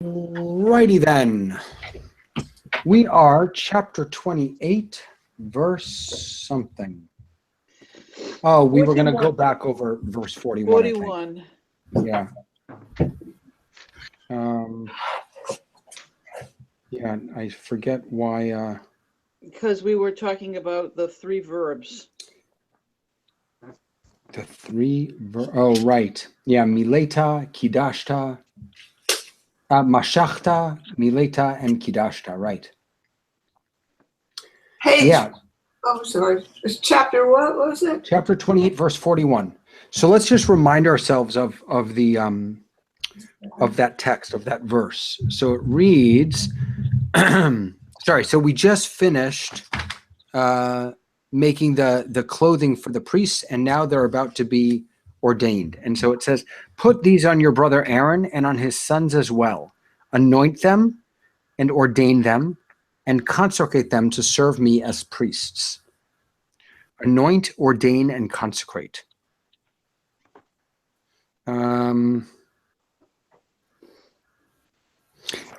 Righty then. We are chapter 28, verse something. Oh, we were going to go back over verse 41. 41. Yeah. Yeah, I forget why. Because we were talking about the three verbs. The three oh, right. Yeah, mileta, kidashta, mashachta, mileta, and kidashta, right. Hey, yeah. Oh, sorry. It's chapter what was it? Chapter 28, verse 41. So let's just remind ourselves of the of that text, of that verse. So it reads, sorry, so we just finished making the clothing for the priests, and now they're about to be ordained. And so it says, put these on your brother Aaron and on his sons as well. Anoint them and ordain them and consecrate them to serve me as priests. Anoint, ordain, and consecrate. And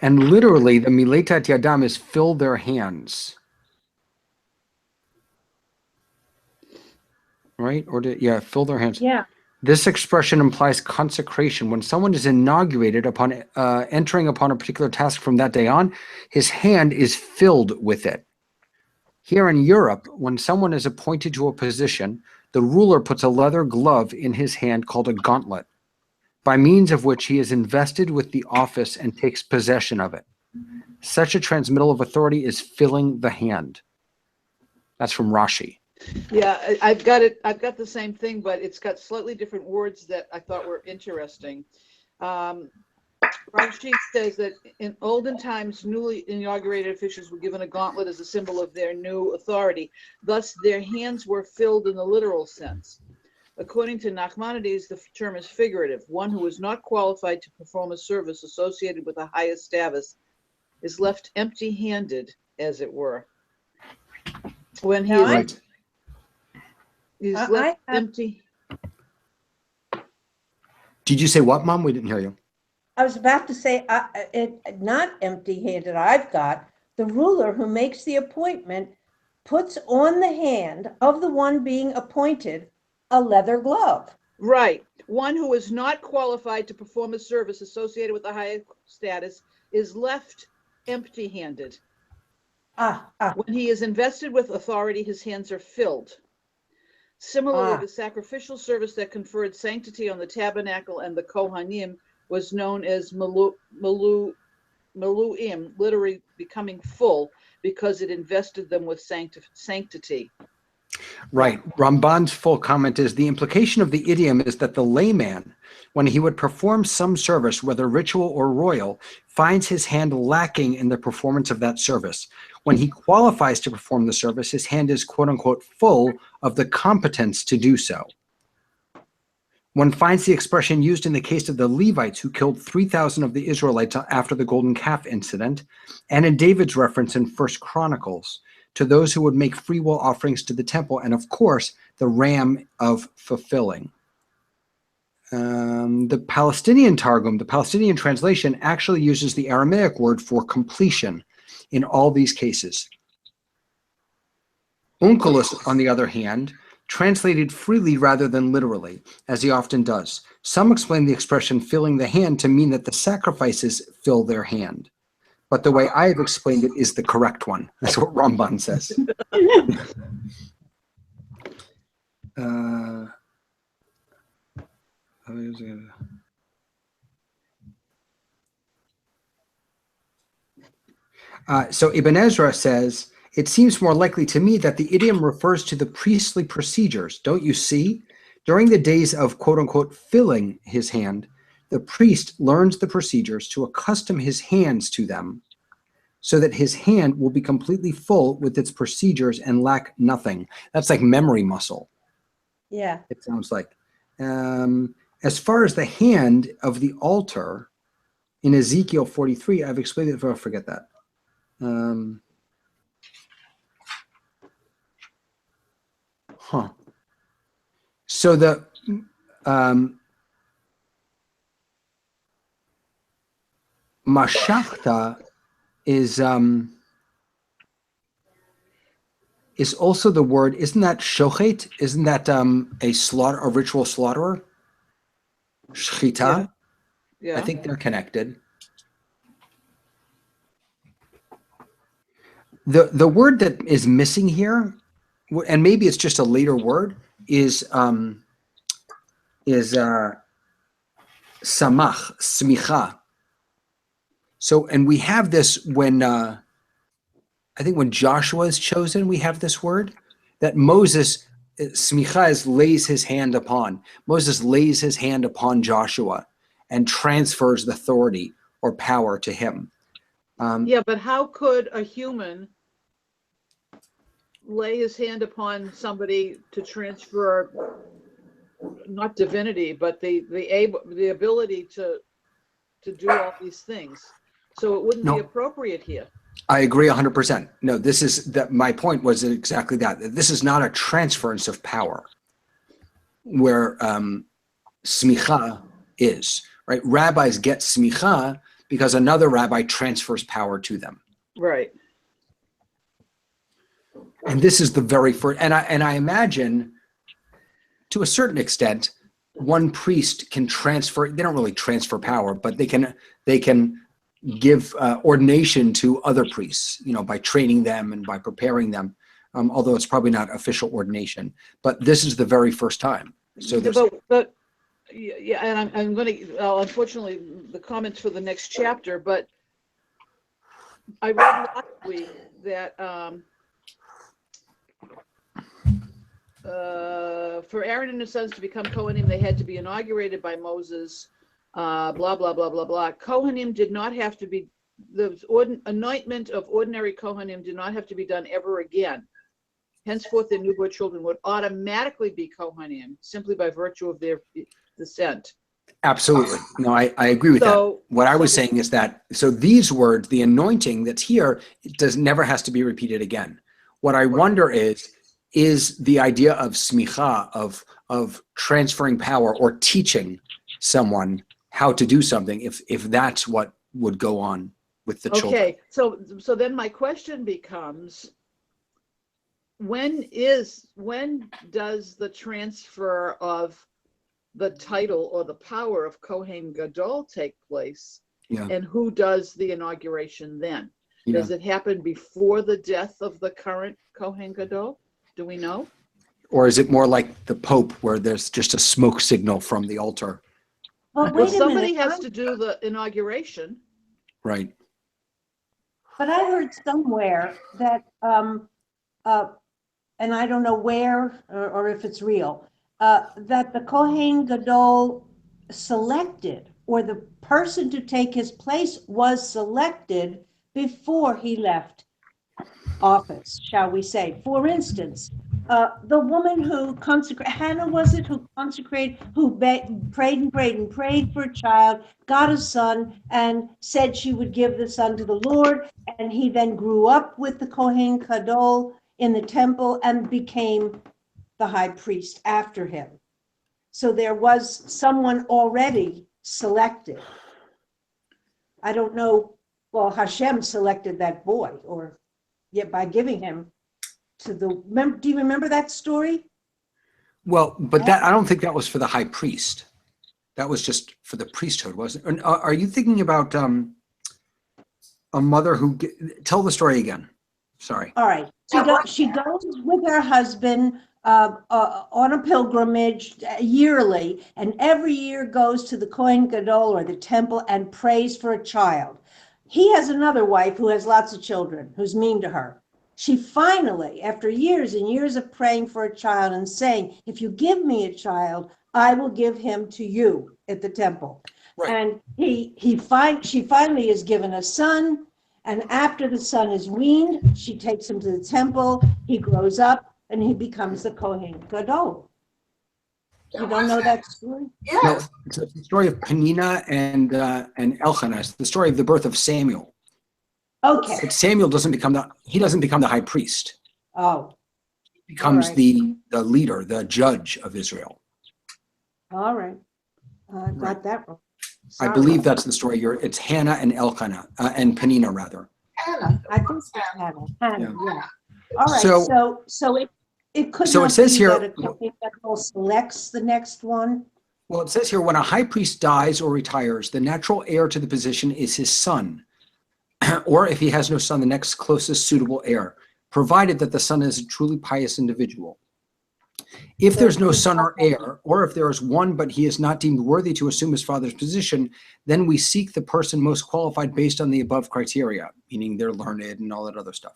literally, the miletat yadam is fill their hands. Right? Or fill their hands. Yeah. This expression implies consecration. When someone is inaugurated upon entering upon a particular task from that day on, his hand is filled with it. Here in Europe, when someone is appointed to a position, the ruler puts a leather glove in his hand called a gauntlet, by means of which he is invested with the office and takes possession of it. Such a transmittal of authority is filling the hand. That's from Rashi. Yeah, I've got it. I've got the same thing, but it's got slightly different words that I thought were interesting. Rashi says that in olden times, newly inaugurated officials were given a gauntlet as a symbol of their new authority. Thus, their hands were filled in the literal sense. According to Nachmanides, the term is figurative. One who is not qualified to perform a service associated with the highest status is left empty-handed, as it were. When he is he's left empty. Did you say what, Mom? We didn't hear you. I was about to say, not empty-handed. I've got the ruler who makes the appointment puts on the hand of the one being appointed a leather glove. Right. One who is not qualified to perform a service associated with the highest status is left empty-handed. When he is invested with authority, his hands are filled. Similarly, the sacrificial service that conferred sanctity on the tabernacle and the Kohanim was known as Maluim, literally becoming full, because it invested them with sanctity. Right. Ramban's full comment is, the implication of the idiom is that the layman, when he would perform some service, whether ritual or royal, finds his hand lacking in the performance of that service. When he qualifies to perform the service, his hand is quote unquote full of the competence to do so. One finds the expression used in the case of the Levites who killed 3,000 of the Israelites after the golden calf incident, and in David's reference in 1 Chronicles to those who would make free will offerings to the temple, and of course, the ram of fulfilling. The Palestinian Targum, the Palestinian translation, actually uses the Aramaic word for completion in all these cases. Onkelos, on the other hand, translated freely rather than literally, as he often does. Some explain the expression filling the hand to mean that the sacrifices fill their hand. But the way I have explained it is the correct one. That's what Ramban says. So Ibn Ezra says, it seems more likely to me that the idiom refers to the priestly procedures. Don't you see? During the days of quote unquote filling his hand, the priest learns the procedures to accustom his hands to them so that his hand will be completely full with its procedures and lack nothing. That's like memory muscle. Yeah. It sounds like. As far as the hand of the altar in Ezekiel 43, I've explained it, I'll forget that. So mashachta is also the word. Isn't that shochet? Isn't that a ritual slaughterer? Shchita. Yeah. I think they're connected. The word that is missing here, and maybe it's just a later word, is samach, smicha. So, and we have this when I think when Joshua is chosen, we have this word that Moses, smicha is lays his hand upon. Moses lays his hand upon Joshua and transfers the authority or power to him. Yeah, but how could a human lay his hand upon somebody to transfer not divinity, but the ability to do all these things? So it wouldn't be appropriate here. I agree 100%. No, this is that. My point was exactly that. This is not a transference of power, where smicha is, right. Rabbis get smicha because another rabbi transfers power to them. Right. And this is the very first. And I imagine, to a certain extent, one priest can transfer. They don't really transfer power, but they can give ordination to other priests, by training them and by preparing them, although it's probably not official ordination. But this is the very first time. So there's, but yeah, and I'm going to, unfortunately, the comments for the next chapter, but I read last week that for Aaron and his sons to become Kohanim, they had to be inaugurated by Moses, blah, blah, blah, blah, blah. Kohanim did not have to be, the anointment of ordinary Kohanim did not have to be done ever again. Henceforth, their newborn children would automatically be Kohanim simply by virtue of their descent. absolutely. No, I agree with that. What I was saying is that, so these words, the anointing that's here, it never has to be repeated again. What I wonder is the idea of smicha, of transferring power or teaching someone how to do something, if that's what would go on with the children. Okay, so then my question becomes, when does the transfer of the title or the power of Kohen Gadol take place? Yeah. And who does the inauguration then? Yeah. Does it happen before the death of the current Kohen Gadol? Do we know? Or is it more like the Pope, where there's just a smoke signal from the altar? Well, somebody has to do the inauguration. Right. But I heard somewhere that, and I don't know where or if it's real, that the Kohen Gadol selected, or the person to take his place was selected before he left office, shall we say. For instance, the woman who consecrated, Hannah was it, who consecrated, who prayed and prayed and prayed for a child, got a son, and said she would give the son to the Lord, and he then grew up with the Kohen Gadol in the temple and became the high priest after him. So there was someone already selected. I don't know, well, Hashem selected that boy, or yet by giving him to the, do you remember that story? Well, but that, I don't think that was for the high priest. That was just for the priesthood, wasn't it? Are you thinking about a mother who, tell the story again. Sorry. All right. She goes with her husband on a pilgrimage yearly, and every year goes to the Kohen Gadol or the temple and prays for a child. He has another wife who has lots of children, who's mean to her. She finally, after years and years of praying for a child and saying, if you give me a child, I will give him to you at the temple. Right. And she finally is given a son. And after the son is weaned, she takes him to the temple. He grows up and he becomes the Kohen Gadol. You don't know that story? Yes. No, it's the story of Penina and Elkanah. It's the story of the birth of Samuel. Okay. But Samuel doesn't become the high priest. Oh. He becomes right. the leader, the judge of Israel. All right. Got that wrong. I believe that's the story. It's Hannah and Elkanah, and Penina, rather. Hannah. I think it's Hannah. Hannah, Yeah. yeah. All right, So- so it could so it not says be here- that a Kohen Gadol selects the next one? Well, it says here, when a high priest dies or retires, the natural heir to the position is his son, or if he has no son, the next closest suitable heir, provided that the son is a truly pious individual. If there's no son or heir, or if there is one but he is not deemed worthy to assume his father's position, then we seek the person most qualified based on the above criteria, meaning they're learned and all that other stuff.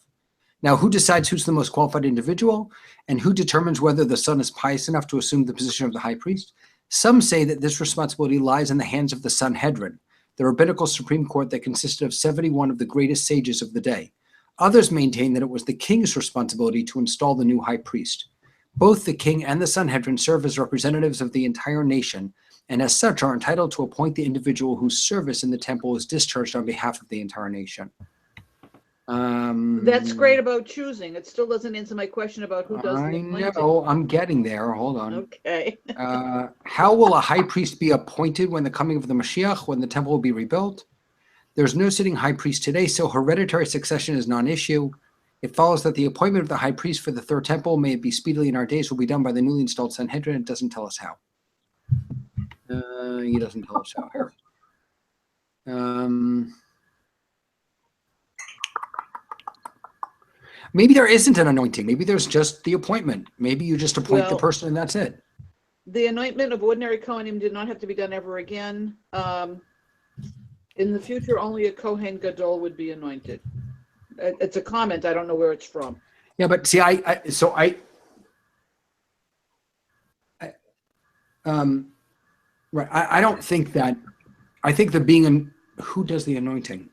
Now, who decides who's the most qualified individual, and who determines whether the son is pious enough to assume the position of the high priest? Some say that this responsibility lies in the hands of the Sanhedrin, the rabbinical Supreme Court that consisted of 71 of the greatest sages of the day. Others maintain that it was the king's responsibility to install the new high priest. Both the king and the Sanhedrin serve as representatives of the entire nation, and as such are entitled to appoint the individual whose service in the temple is discharged on behalf of the entire nation. That's great about choosing. It still doesn't answer my question about who does the I anointing. know, I'm getting there. Hold on. Okay. How will a high priest be appointed when the coming of the Mashiach, when the temple will be rebuilt? There's no sitting high priest today, so hereditary succession is non-issue. It follows that the appointment of the high priest for the third temple, may it be speedily in our days, will be done by the newly installed Sanhedrin. It doesn't tell us how. He doesn't tell us how here. Maybe there isn't an anointing. Maybe there's just the appointment. Maybe you just appoint the Well, person and that's it. The anointment of ordinary Kohanim did not have to be done ever again. In the future, only a Kohen Gadol would be anointed. It's a comment. I don't know where it's from. Yeah, but see, right. I don't think that. I think that being who does the anointing?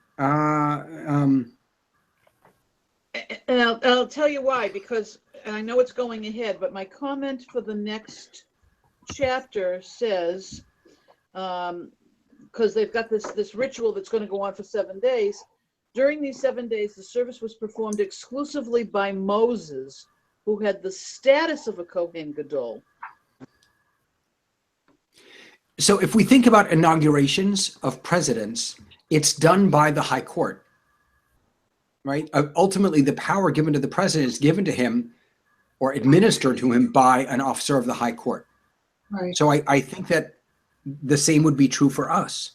And I'll tell you why, because and I know it's going ahead, but my comment for the next chapter says, because they've got this ritual that's going to go on for 7 days. During these 7 days, the service was performed exclusively by Moses, who had the status of a Kohen Gadol. So if we think about inaugurations of presidents, it's done by the high court, right? Ultimately, the power given to the president is given to him or administered to him by an officer of the high court. Right. So I think that the same would be true for us.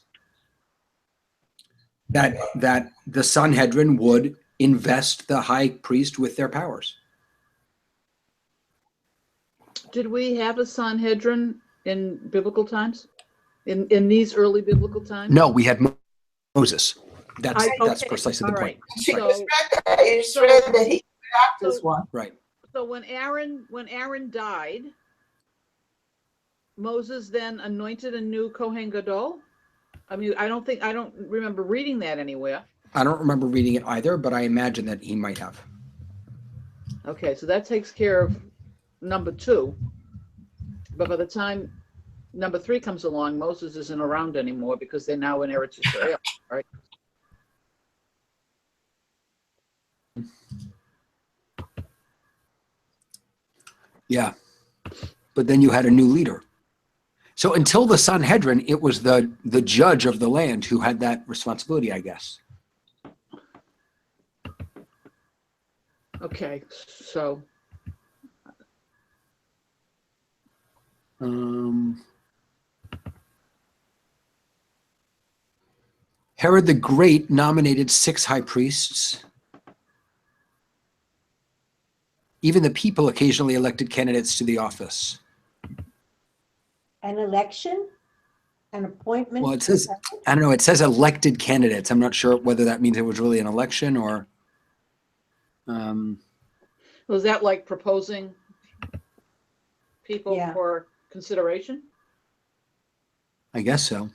That the Sanhedrin would invest the high priest with their powers. Did we have a Sanhedrin in biblical times? In these early biblical times? No, we had Moses. That's Okay, precisely the all point. right. She So- just read that. You just read that he got this one. Right. So when Aaron died, Moses then anointed a new Kohen Gadol? I mean, I don't remember reading that anywhere. I don't remember reading it either, but I imagine that he might have. Okay, so that takes care of number 2. But by the time number 3 comes along, Moses isn't around anymore because they're now in Eretz Israel, right? Yeah. But then you had a new leader. So until the Sanhedrin, it was the judge of the land who had that responsibility, I guess. Okay, so Herod the Great nominated 6 high priests. Even the people occasionally elected candidates to the office. An election? An appointment? Well, it says, I don't know, it says elected candidates. I'm not sure whether that means it was really an election or... was that like proposing people Yeah. for consideration? I guess so.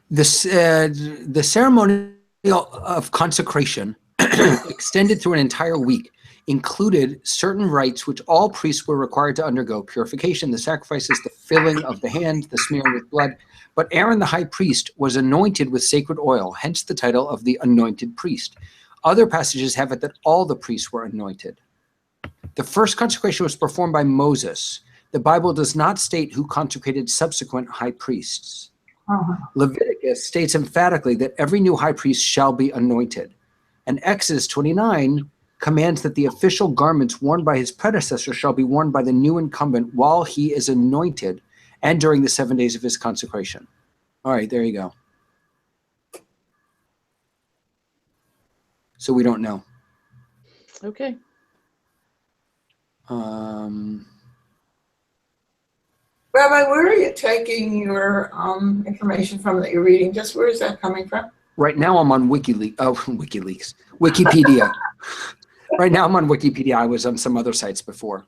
The ceremony of consecration extended through an entire week, included certain rites which all priests were required to undergo: purification, the sacrifices, the filling of the hand, the smearing with blood. But Aaron the high priest was anointed with sacred oil, hence the title of the anointed priest. Other passages have it that all the priests were anointed. The first consecration was performed by Moses. The Bible does not state who consecrated subsequent high priests. Leviticus states emphatically that every new high priest shall be anointed. And Exodus 29 commands that the official garments worn by his predecessor shall be worn by the new incumbent while he is anointed and during the 7 days of his consecration. All right, there you go. So we don't know. Okay. Rabbi, where are you taking your information from that you're reading? Just where is that coming from? Right now I'm on WikiLeaks. Wikipedia. Right now I'm on Wikipedia. I was on some other sites before.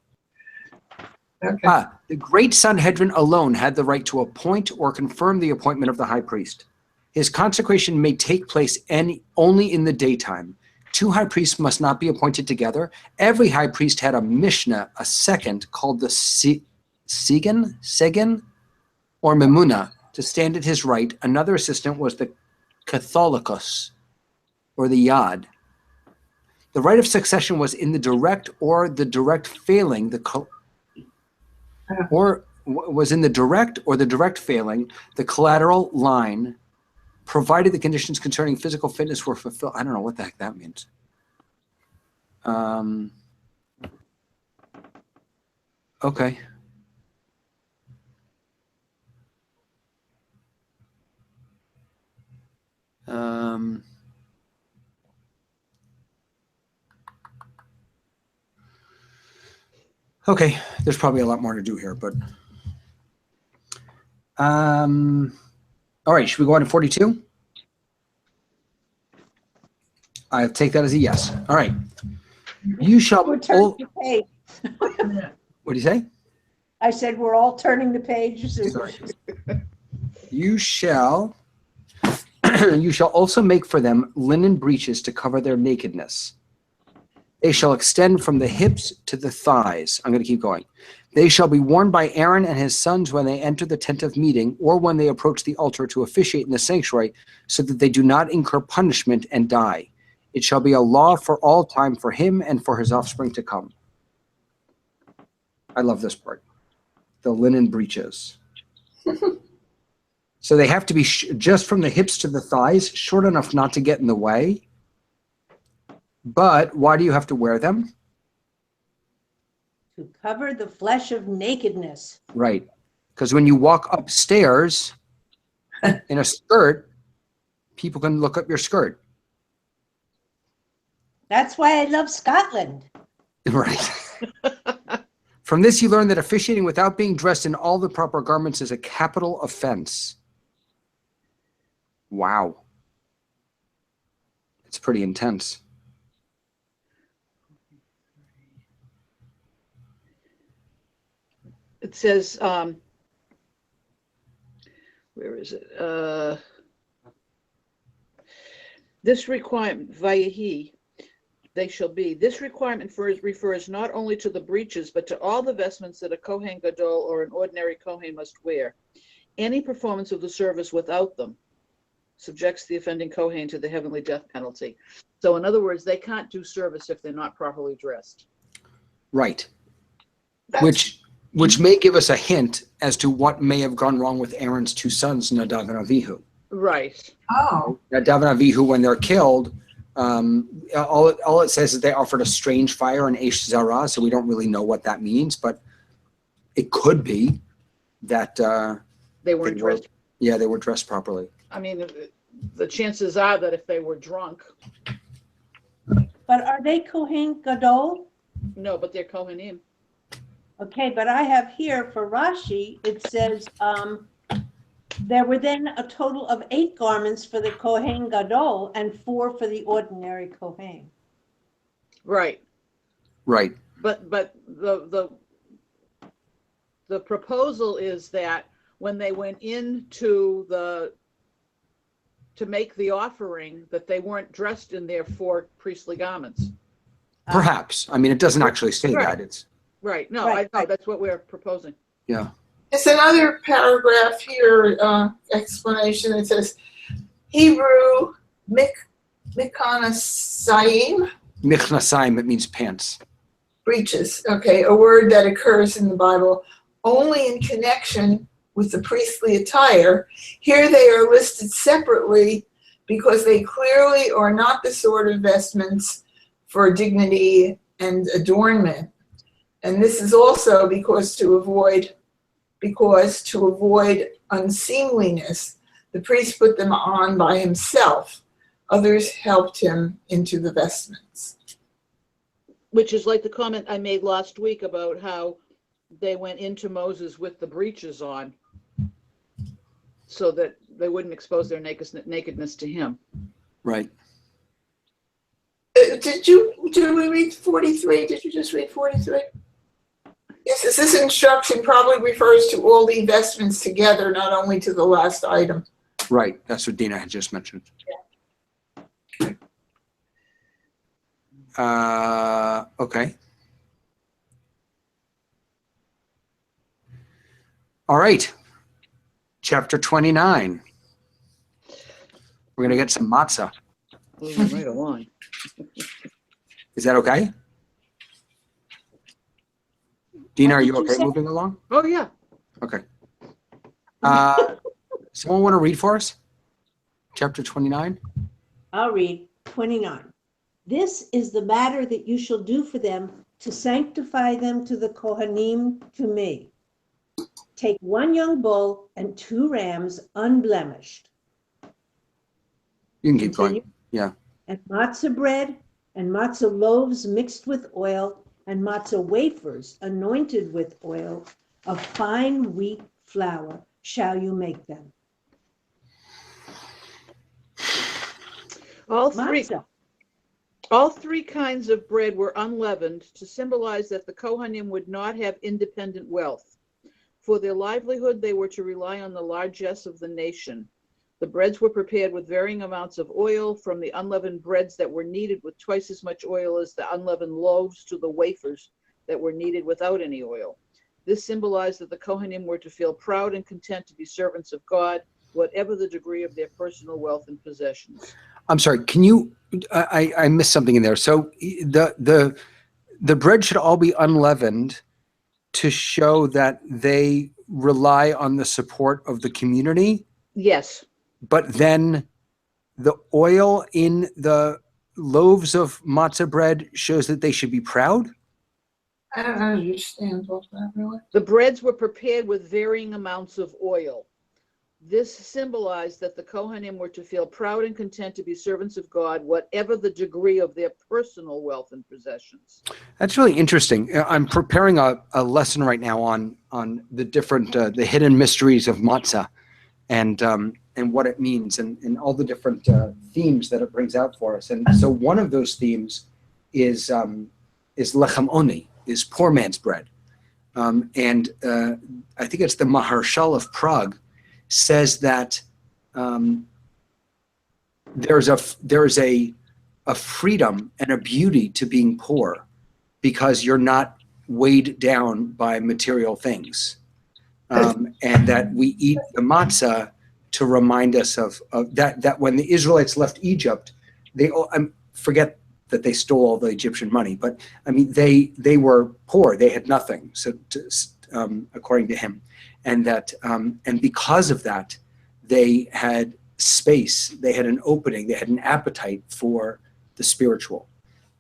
Okay. The Great Sanhedrin alone had the right to appoint or confirm the appointment of the high priest. His consecration may take place only in the daytime. 2 high priests must not be appointed together. Every high priest had a Mishnah, a second, called the Segin, or Memuna, to stand at his right. Another assistant was the Catholicos, or the Yad. The right of succession was in the direct or the direct failing, the collateral line, provided the conditions concerning physical fitness were fulfilled. I don't know what the heck that means. Okay. Okay, there's probably a lot more to do here, but all right, should we go on to 42? I'll take that as a yes. All right. You shall We're turning the page. What do you say? I said we're all turning the page. Sorry. You shall also make for them linen breeches to cover their nakedness. They shall extend from the hips to the thighs. I'm going to keep going. They shall be worn by Aaron and his sons when they enter the tent of meeting or when they approach the altar to officiate in the sanctuary, so that they do not incur punishment and die. It shall be a law for all time for him and for his offspring to come. I love this part. The linen breeches. So they have to be just from the hips to the thighs, short enough not to get in the way. But why do you have to wear them? To cover the flesh of nakedness. Right. Because when you walk upstairs in a skirt, people can look up your skirt. That's why I love Scotland. Right. From this, you learn that officiating without being dressed in all the proper garments is a capital offense. Wow. It's pretty intense. It says, where is it? This requirement, Vayehi, they shall be. This requirement refers not only to the breeches, but to all the vestments that a Kohen Gadol or an ordinary Kohen must wear. Any performance of the service without them subjects the offending Kohen to the heavenly death penalty. So in other words, they can't do service if they're not properly dressed. Right. Which may give us a hint as to what may have gone wrong with Aaron's 2 sons, Nadav and Avihu. Right. Oh. Nadav and Avihu, when they're killed, all it says is they offered a strange fire in Eish Zarah, so we don't really know what that means, but it could be that They weren't dressed. Yeah, they were dressed properly. I mean, the chances are that if they were drunk. But are they Kohen Gadol? No, but they're Kohanim. Okay, but I have here for Rashi, it says, there were then a total of 8 garments for the Kohen Gadol and 4 for the ordinary Kohen. Right. Right. But the proposal is that when they went into to make the offering, that they weren't dressed in their 4 priestly garments. Perhaps. I mean, it doesn't actually say Right. that. It's Right. No, Right. I know. That's what we're proposing. yeah. It's another paragraph here, explanation. It says, Hebrew Michnasayim, Michnasayim, it means pants. breeches. Okay, a word that occurs in the Bible only in connection with the priestly attire. Here they are listed separately because they clearly are not the sort of vestments for dignity and adornment. And this is also because to avoid unseemliness, the priest put them on by himself. Others helped him into the vestments. Which is like the comment I made last week about how they went into Moses with the breeches on so that they wouldn't expose their nakedness to him. Right. Did we read 43? Did you just read 43? Yes, this instruction probably refers to all the vestments together, not only to the last item. Right. That's what Dina had just mentioned. Okay. All right. Chapter 29. We're going to get some matzah. Moving right along. Is that okay? Dina, are you What did you okay say? moving along? Oh, yeah. Okay. Someone want to read for us? Chapter 29? I'll read 29. This is the matter that you shall do for them to sanctify them to the Kohanim, to me. Take one young bull and 2 rams unblemished. You can keep Continue. going. Yeah. And matzah bread and matzah loaves mixed with oil and matzah wafers anointed with oil of fine wheat flour shall you make them. All Matzah. three kinds of bread were unleavened to symbolize that the Kohanim would not have independent wealth. For their livelihood, they were to rely on the largesse of the nation. The breads were prepared with varying amounts of oil, from the unleavened breads that were kneaded with twice as much oil as the unleavened loaves to the wafers that were kneaded without any oil. This symbolized that the Kohanim were to feel proud and content to be servants of God, whatever the degree of their personal wealth and possessions. I'm sorry. Can you? I missed something in there. So the bread should all be unleavened to show that they rely on the support of the community. Yes. But then the oil in the loaves of matzah bread shows that they should be proud. I don't understand what that really. The breads were prepared with varying amounts of oil. This symbolized that the Kohanim were to feel proud and content to be servants of God, whatever the degree of their personal wealth and possessions. That's really interesting. I'm preparing a lesson right now on the different the hidden mysteries of matzah, and what it means, and all the different themes that it brings out for us. And so one of those themes is lechem oni, is poor man's bread, and I think it's the Maharshal of Prague says that there's a freedom and a beauty to being poor because you're not weighed down by material things, and that we eat the matzah to remind us of that when the Israelites left Egypt, they forget that they stole all the Egyptian money, but I mean they were poor, they had nothing, so according to him. And that, and because of that, they had space, they had an opening, they had an appetite for the spiritual.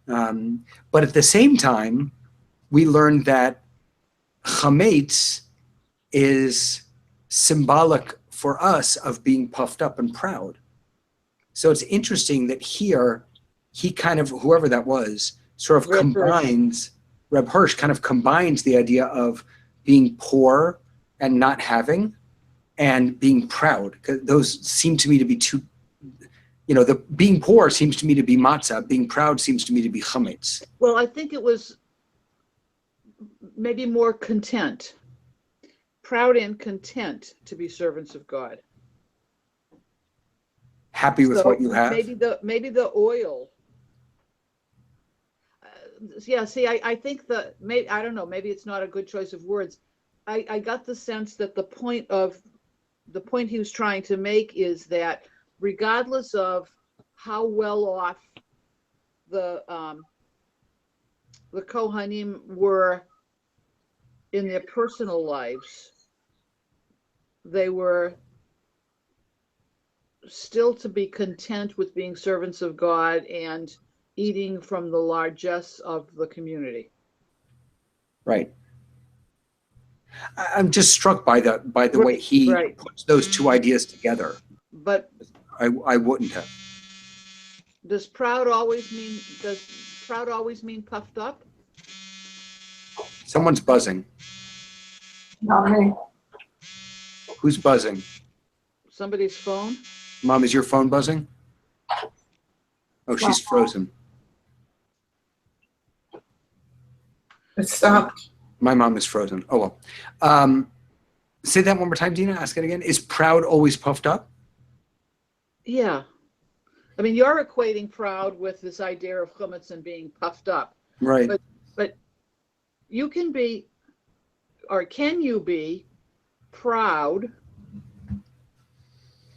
But at the same time, we learned that chametz is symbolic for us of being puffed up and proud. So it's interesting that here, he kind of, whoever that was, sort of combines, Reb Hirsch kind of combines the idea of being poor and not having, and being proud, because those seem to me to be two, the being poor seems to me to be matzah, being proud seems to me to be chametz. Well, I think it was maybe more content, proud and content to be servants of God. Happy with what you have. Maybe the oil. I think I don't know, maybe it's not a good choice of words. I got the sense that the point he was trying to make is that regardless of how well off the Kohanim were in their personal lives, they were still to be content with being servants of God and eating from the largesse of the community. Right. I'm just struck by the way he Right. puts those two ideas together. But I wouldn't have. does proud always mean puffed up? Someone's buzzing. Not me. Who's buzzing? Somebody's phone? Mom, is your phone buzzing? Oh, she's frozen. It stopped. My mom is frozen. Oh, well. Say that one more time, Dina. Ask it again. Is proud always puffed up? Yeah. I mean, you're equating proud with this idea of chametz and being puffed up. Right. But you can be, or can you be proud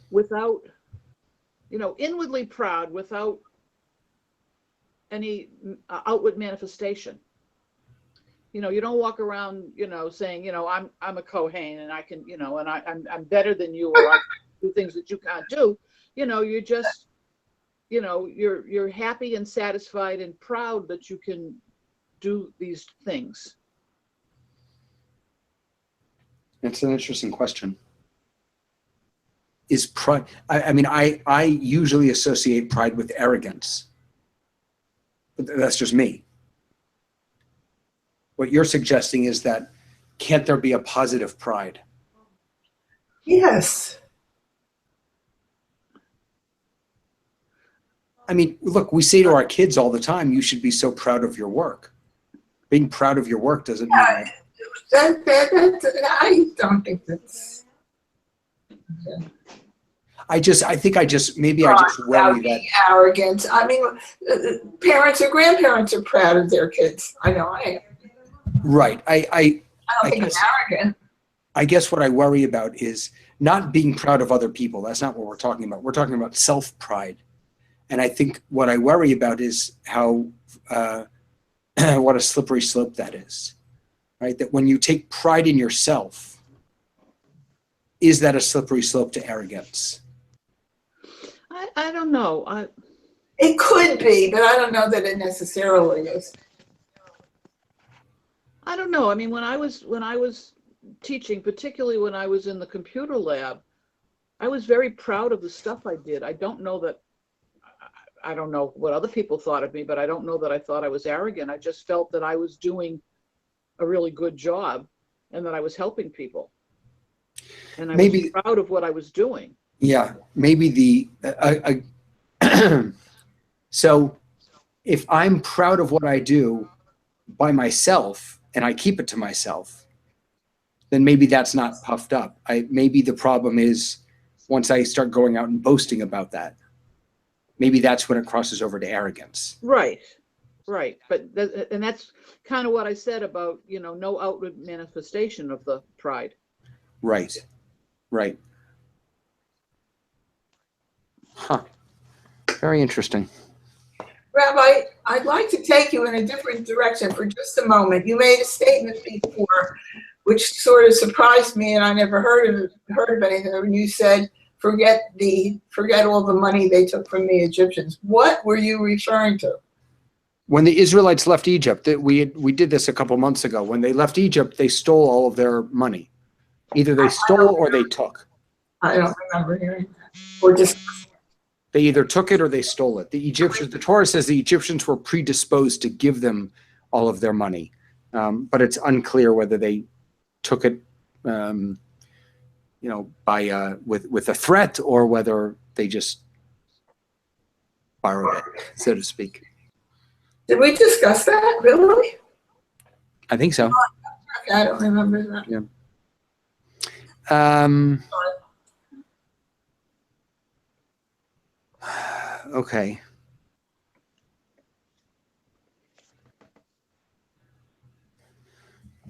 without, inwardly proud without any outward manifestation? You don't walk around, saying, I'm a Kohen and I can, and I'm better than you, or I can do things that you can't do. You're just, you're happy and satisfied and proud that you can do these things. It's an interesting question. Is pride, I usually associate pride with arrogance, but that's just me. What you're suggesting is that can't there be a positive pride? Yes. I mean, look, we say to our kids all the time, you should be so proud of your work. Being proud of your work doesn't mean I don't think that's. I think I just worry that Arrogance. I mean, parents or grandparents are proud of their kids. I know I am. right. I don't think it's arrogant. I guess what I worry about is not being proud of other people. That's not what we're talking about. We're talking about self-pride. And I think what I worry about is how what a slippery slope that is, right? That when you take pride in yourself, is that a slippery slope to arrogance? I don't know. It could be, but I don't know that it necessarily is. I don't know. I mean, when I was teaching, particularly when I was in the computer lab, I was very proud of the stuff I did. I don't know what other people thought of me, but I don't know that I thought I was arrogant. I just felt that I was doing a really good job and that I was helping people. And I was proud of what I was doing. Yeah, maybe so if I'm proud of what I do by myself and I keep it to myself, then maybe that's not puffed up. Maybe the problem is once I start going out and boasting about that, maybe that's when it crosses over to arrogance. Right. But that's kind of what I said about, no outward manifestation of the pride. Right. Huh. Very interesting. Rabbi, I'd like to take you in a different direction for just a moment. You made a statement before which sort of surprised me, and I never heard of anything. When you said, forget all the money they took from the Egyptians. What were you referring to? When the Israelites left Egypt, we did this a couple months ago. When they left Egypt, they stole all of their money. Either they stole or they took. I don't remember hearing that. Or just They either took it or they stole it. The Torah says the Egyptians were predisposed to give them all of their money, but it's unclear whether they took it, by with a threat or whether they just borrowed it, so to speak. Did we discuss that? Really? I think so. Okay, I don't remember that. Yeah. Okay.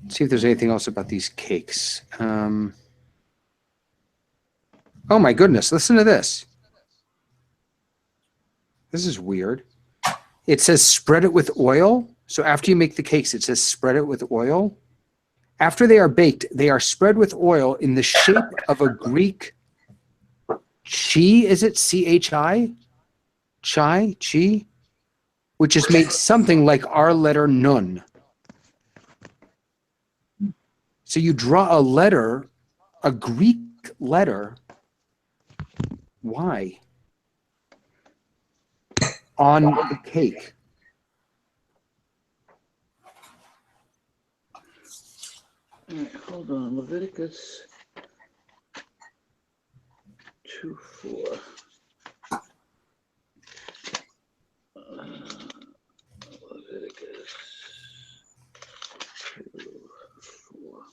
Let's see if there's anything else about these cakes. Oh my goodness, listen to this. This is weird. It says spread it with oil. So after you make the cakes, it says spread it with oil. After they are baked, they are spread with oil in the shape of a Greek chi. Is it chi? Chi? Which is made something like our letter nun. So you draw a letter, a Greek letter. Why? On the cake. All right, hold on. Leviticus 2:4. Leviticus 2:4.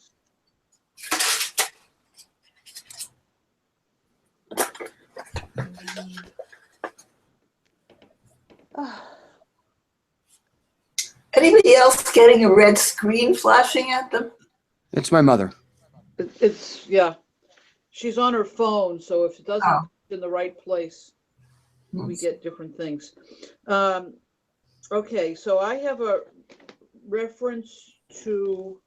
Anybody else getting a red screen flashing at them? It's my mother. It's yeah. She's on her phone, so if it doesn't Oh. put in the right place, we get different things. Okay, so I have a reference to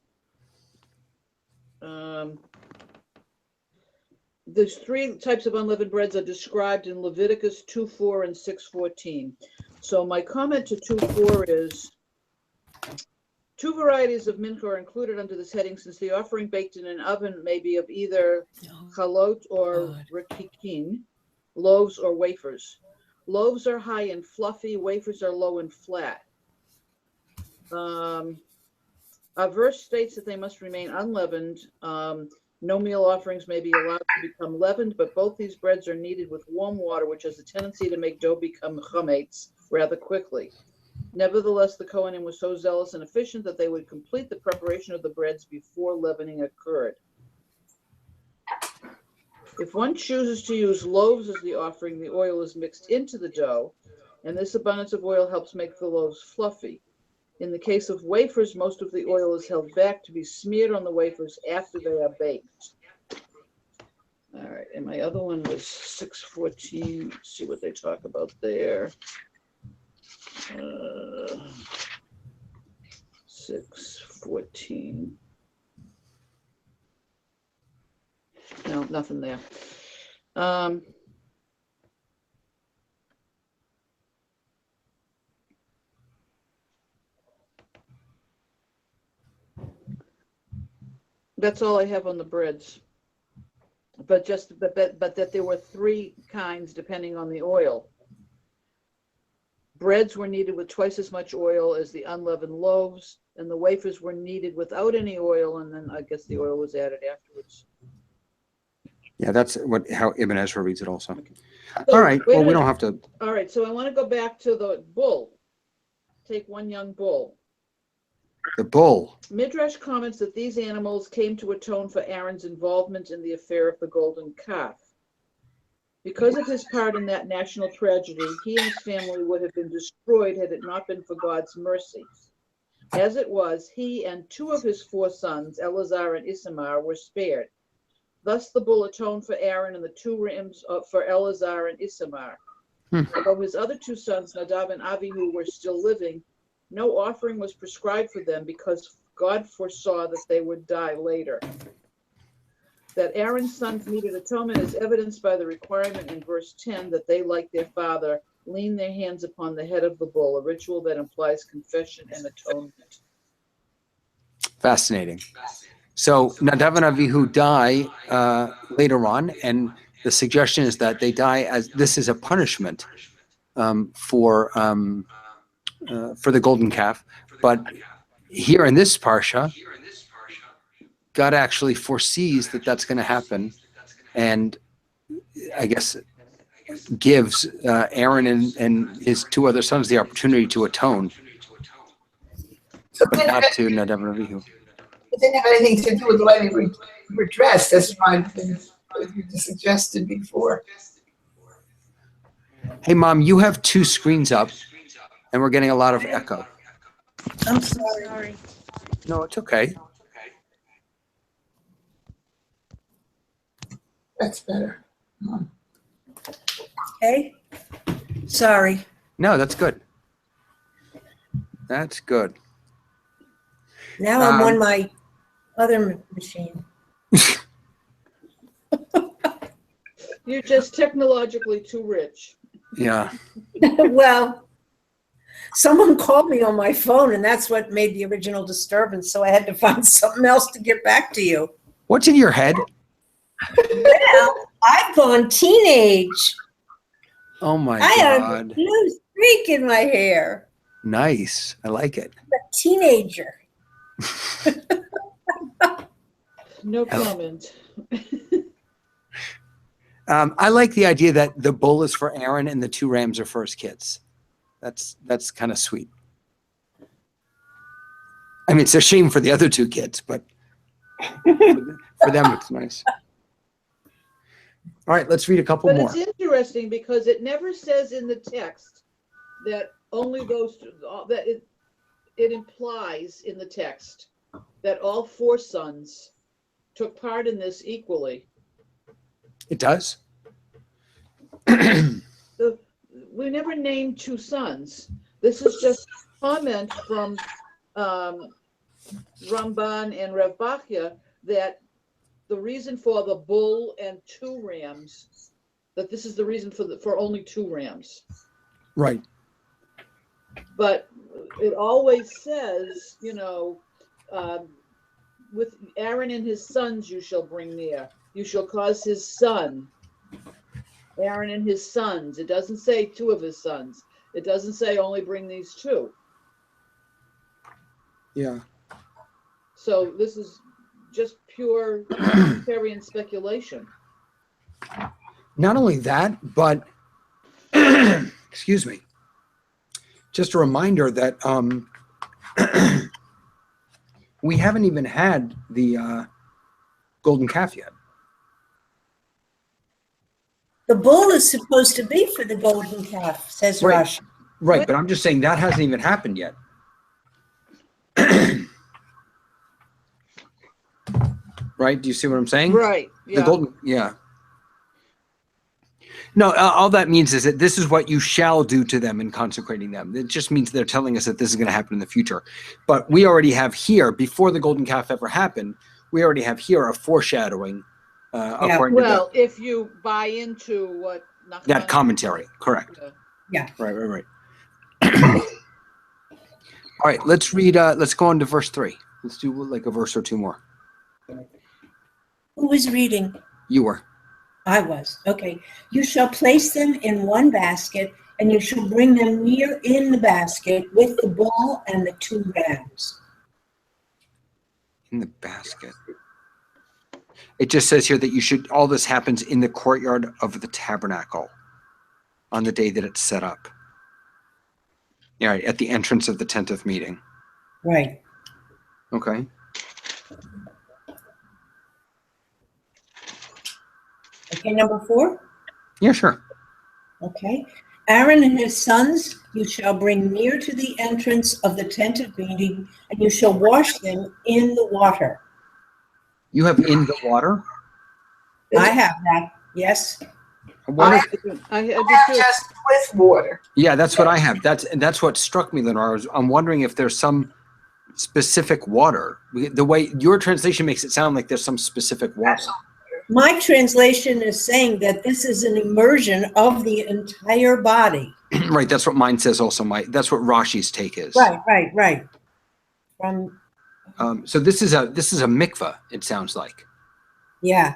there's three types of unleavened breads are described in Leviticus 2:4 and 6:14. So my comment to 2:4 is two varieties of mincha are included under this heading since the offering baked in an oven may be of either chalot or rekikin, loaves or wafers. Loaves are high and fluffy, wafers are low and flat. A verse states that they must remain unleavened. No meal offerings may be allowed to become leavened, but both these breads are kneaded with warm water, which has a tendency to make dough become chametz rather quickly. Nevertheless, the Kohanim was so zealous and efficient that they would complete the preparation of the breads before leavening occurred. If one chooses to use loaves as the offering, the oil is mixed into the dough, and this abundance of oil helps make the loaves fluffy. In the case of wafers, most of the oil is held back to be smeared on the wafers after they are baked. All right, and my other one was 6:14. Let's see what they talk about there. 6:14. No, nothing there. That's all I have on the breads. But that there were three kinds depending on the oil. Breads were kneaded with twice as much oil as the unleavened loaves, and the wafers were kneaded without any oil, and then I guess the oil was added afterwards. Yeah, that's how Ibn Ezra reads it also. Okay. All right, wait a well, we minute. don't have to. All right, so I want to go back to the bull. Take one young bull. The bull. Midrash comments that these animals came to atone for Aaron's involvement in the affair of the golden calf. Because of his part in that national tragedy, he and his family would have been destroyed had it not been for God's mercy. As it was, he and two of his four sons, Eleazar and Isamar, were spared. Thus the bull atoned for Aaron and the two rams for Eleazar and Isamar. Although his other two sons, Nadab and Avihu, were still living, no offering was prescribed for them because God foresaw that they would die later. That Aaron's sons needed atonement is evidenced by the requirement in verse 10 that they, like their father, lean their hands upon the head of the bull, a ritual that implies confession and atonement. Fascinating. So Nadav and Avihu die later on, and the suggestion is that they die as this is a punishment for the golden calf. But here in this parsha, God actually foresees that that's going to happen, and I guess gives Aaron and his two other sons the opportunity to atone, So but not to Nadav and Avihu. it didn't have anything to do with letting redress, as might have been suggested before. Hey, Mom, you have two screens up, and we're getting a lot of echo. I'm sorry. No, it's okay. That's better. Okay, sorry. No, that's good. That's good. Now I'm on my other machine. You're just technologically too rich. Yeah. Well, someone called me on my phone, and that's what made the original disturbance. So I had to find something else to get back to you. What's in your head? Well, I've gone teenage. Oh my I have a God. blue streak in my hair. Nice. I like it. A teenager. No comment. I like the idea that the bull is for Aaron and the 2 rams are for his kids. That's kind of sweet. I mean, it's a shame for the other 2 kids, but for them, it's nice. All right, let's read a couple But more. it's interesting because it never says in the text that only those, that it implies in the text that all 4 sons took part in this equally. It does? We never named 2 sons. This is just a comment from Ramban and Rav Bachya that the reason for the bull and 2 rams, that this is the reason for only 2 rams. Right. But it always says, with Aaron and his sons you shall bring near. You shall cause his son, Aaron and his sons. It doesn't say 2 of his sons. It doesn't say only bring these 2. Yeah. So this is just pure commentary speculation. Not only that, but excuse me, just a reminder that we haven't even had the golden calf yet. The bull is supposed to be for the golden calf, says Right. Rashi. Right, but I'm just saying that hasn't even happened yet. Right? Do you see what I'm saying? Right. The golden, yeah. No, all that means is that this is what you shall do to them in consecrating them. It just means they're telling us that this is going to happen in the future. But we already have here, before the golden calf ever happened, we already have here a foreshadowing. According to Well, if you buy into what that commentary, correct? Yeah. Right. All right, let's read. Let's go on to verse 3. Let's do like a verse or 2 more. Who was reading? You were. I was. Okay. You shall place them in one basket, and you shall bring them near in the basket with the bull and the 2 rams. In the basket. It just says here that you should. All this happens in the courtyard of the tabernacle on the day that it's set up. Yeah, right, at the entrance of the tent of meeting. Right. Okay. Okay, number 4? Yeah, sure. Okay. Aaron and his sons you shall bring near to the entrance of the tent of meeting, and you shall wash them in the water. You have in the water. I have that. Yes. I I did have too. just with water. Yeah, that's what I have. That's what struck me, Lenore. I'm wondering if there's some specific water. The way your translation makes it sound like there's some specific water. My translation is saying that this is an immersion of the entire body. Right, that's what mine says also. That's what Rashi's take is. Right. From So this is a mikveh, it sounds like. yeah.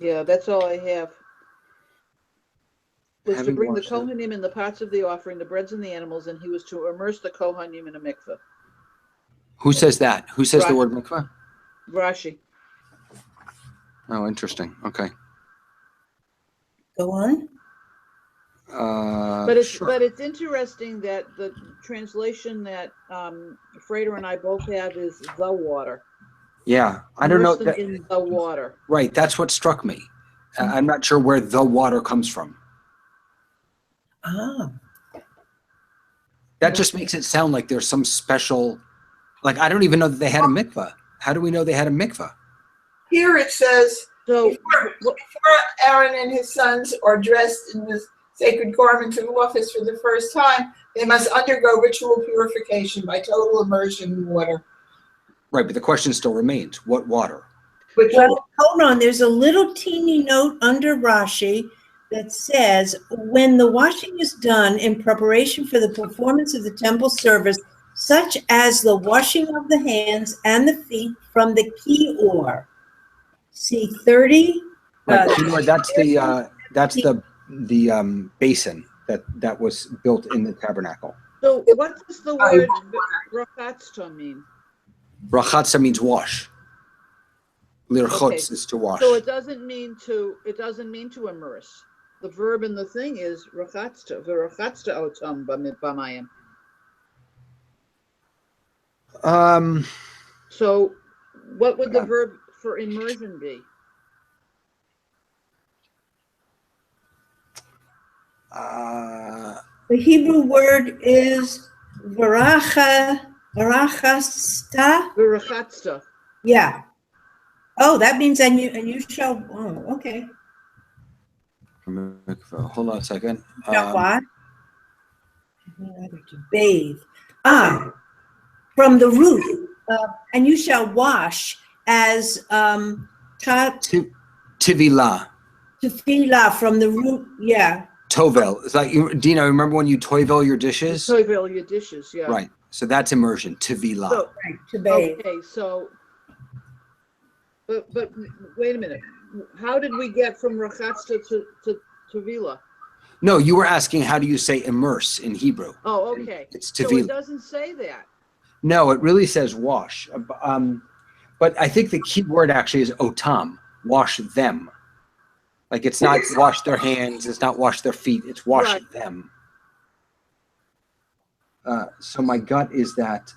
Yeah, that's all I have. Was to Having bring the washed it. Kohanim in the parts of the offering, the breads and the animals, and he was to immerse the Kohanim in a mikveh. Who says that? Who says the Rashi. word mikveh? Rashi. Oh, interesting. Okay. Go on. But it's Sure. but it's interesting that the translation that Frater and I both have is the water. Yeah, I don't know. Immerse them in the water. Right, that's what struck me. I'm not sure where the water comes from. Ah. That just makes it sound like there's some special, like I don't even know that they had a mikveh. How do we know they had a mikveh? Here it says So, Before Aaron and his sons are dressed in the sacred garments of office for the first time, they must undergo ritual purification by total immersion in water. Right, but the question still remains, what water? Which Well, hold on, there's a little teeny note under Rashi that says, when the washing is done in preparation for the performance of the temple service, such as the washing of the hands and the feet from the kior. See 30? Right, Kior, that's the basin that was built in the tabernacle. so what does the word rachatzta mean? Rachatza means wash. Lirchotz Okay, is to wash. So it doesn't mean to immerse. The verb in the thing is rachatzta, v'rachatzta otam b'mayim. So what would the verb for immersion be? The Hebrew word is varachasta. V'rachatzta. Yeah. Oh, that means and you shall. Oh, okay. Hold on a second. Shall what? To bathe. From the root, and you shall wash as Tivila. tefillah from the root. Yeah. Tovel. It's like, Dina, remember when you tovel your dishes? Tovel your dishes, yeah. Right. So that's immersion. Tivila. So, Right, to bathe. okay, so, but wait a minute. How did we get from rachatzta to tevila? No, you were asking how do you say immerse in Hebrew? Oh, okay. It's So it tevila. doesn't say that. No, it really says wash. But I think the key word actually is otam, wash them. Like it's not wash their hands, it's not wash their feet, it's wash Right. them. So my gut is that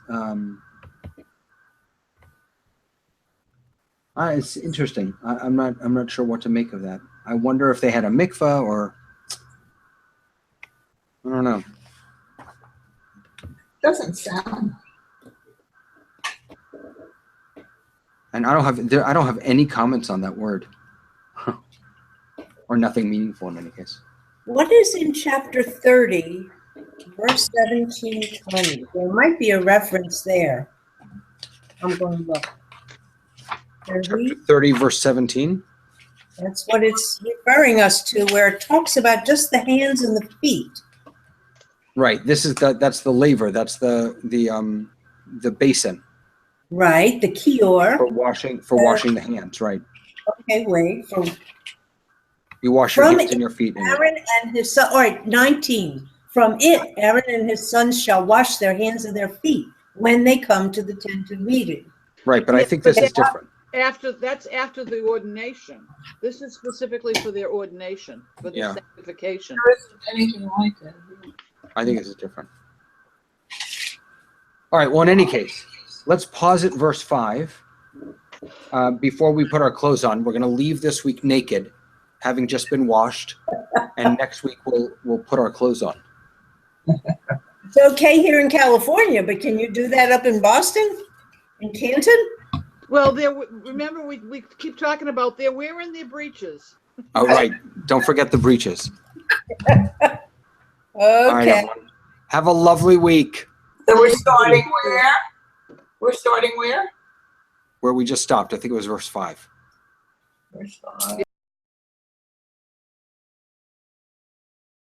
it's interesting. I'm not sure what to make of that. I wonder if they had a mikvah or I don't know. doesn't sound. And I don't have any comments on that word. Or nothing meaningful in any case. What is in chapter 30, verse 17, 20? There might be a reference there. I'm going to look. Chapter 30, verse 17. That's what it's referring us to, where it talks about just the hands and the feet. Right. That's the laver. That's the basin Right, the kior. for washing the hands. Right. Okay, wait. From You wash your From hands and your feet. In it. Aaron and his son, all right, 19. From it, Aaron and his sons shall wash their hands and their feet when they come to the tent of meeting. Right, but I think this is different. That's after the ordination. This is specifically for their ordination, for the Yeah. sanctification. There isn't anything like that. I think this is different. All right. Well, in any case, let's pause at verse 5 before we put our clothes on. We're going to leave this week naked, having just been washed, and next week we'll put our clothes on. It's okay here in California, but can you do that up in Boston? In Canton? Well, remember we keep talking about they're wearing their breeches. All right. Don't forget the breeches. All right, Okay. everyone. Have a lovely week. So we're starting where? We're starting where? Where we just stopped. I think it was verse 5. We're starting.